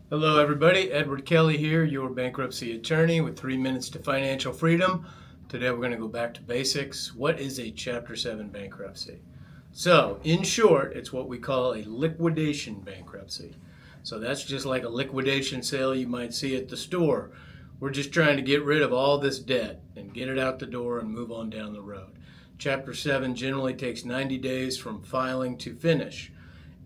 Hello everybody, Edward Kelley here, your bankruptcy attorney with 3 minutes to financial freedom. Today we're going to go back to basics. What is a Chapter 7 bankruptcy? So, in short, it's what we call a liquidation bankruptcy. So that's just like a liquidation sale you might see at the store. We're just trying to get rid of all this debt and get it out the door and move on down the road. Chapter 7 generally takes 90 days from filing to finish.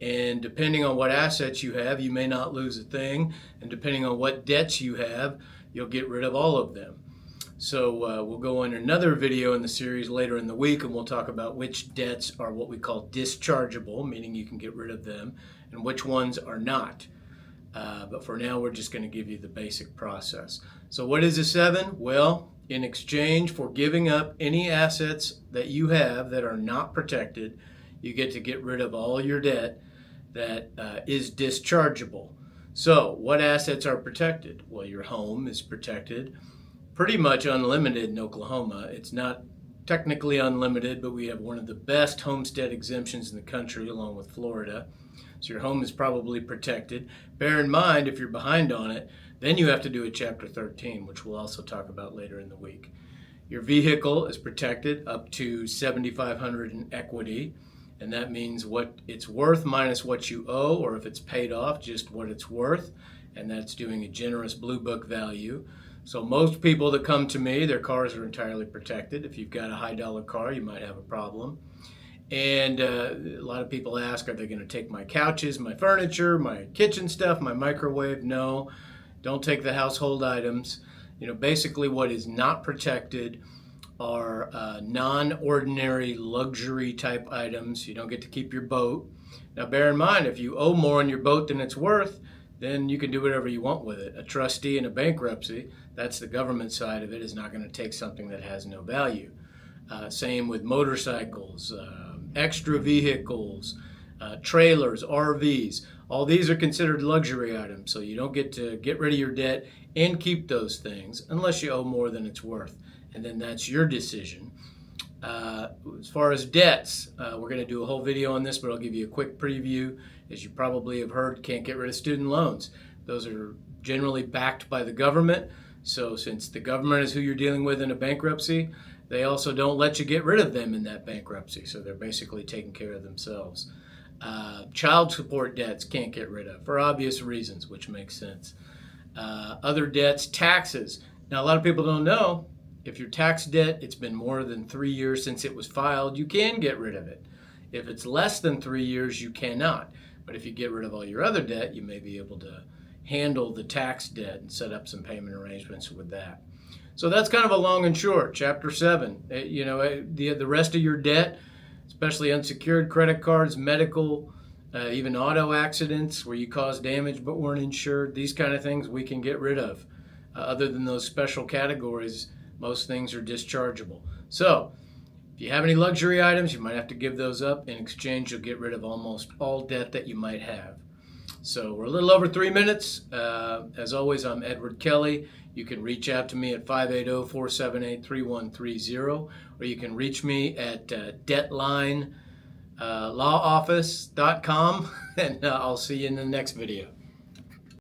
And depending on what assets you have, you may not lose a thing. And depending on what debts you have, you'll get rid of all of them. So we'll go in another video in the series later in the week, and we'll talk about which debts are what we call dischargeable, meaning you can get rid of them, and which ones are not. But for now, we're just going to give you the basic process. So what is a 7? Well, in exchange for giving up any assets that you have that are not protected, you get to get rid of all your debt that is dischargeable. So what assets are protected? Well, your home is protected, pretty much unlimited in Oklahoma. It's not technically unlimited, but we have one of the best homestead exemptions in the country along with Florida. So your home is probably protected. Bear in mind, if you're behind on it, then you have to do a Chapter 13, which we'll also talk about later in the week. Your vehicle is protected up to $7,500 in equity. And that means what it's worth minus what you owe, or if it's paid off, just what it's worth. And that's doing a generous blue book value. So most people that come to me, their cars are entirely protected. If you've got a high dollar car, you might have a problem. And a lot of people ask, are they going to take my couches, my furniture, my kitchen stuff, my microwave? No, don't take the household items. Basically what is not protected are non-ordinary luxury type items. You don't get to keep your boat. Now bear in mind, if you owe more on your boat than it's worth, then you can do whatever you want with it. A trustee in a bankruptcy, that's the government side of it, is not going to take something that has no value. Same with motorcycles, extra vehicles, trailers, RVs. All these are considered luxury items, so you don't get to get rid of your debt and keep those things unless you owe more than it's worth. And then that's your decision. As far as debts, we're going to do a whole video on this, but I'll give you a quick preview. As you probably have heard, can't get rid of student loans. Those are generally backed by the government. So since the government is who you're dealing with in a bankruptcy, they also don't let you get rid of them in that bankruptcy. So they're basically taking care of themselves. Child support debts can't get rid of for obvious reasons, which makes sense. Other debts, taxes. Now, a lot of people don't know, if your tax debt, it's been more than 3 years since it was filed, you can get rid of it. If it's less than 3 years, you cannot. But if you get rid of all your other debt, you may be able to handle the tax debt and set up some payment arrangements with that. So that's kind of a long and short, Chapter 7. The rest of your debt, especially unsecured credit cards, medical, even auto accidents where you caused damage but weren't insured, these kind of things we can get rid of. Other than those special categories, most things are dischargeable. So if you have any luxury items, you might have to give those up. In exchange, you'll get rid of almost all debt that you might have. So we're a little over 3 minutes. As always, I'm Edward Kelley. You can reach out to me at 580-478-3130, or you can reach me at debtlinelawoffice.com, and I'll see you in the next video.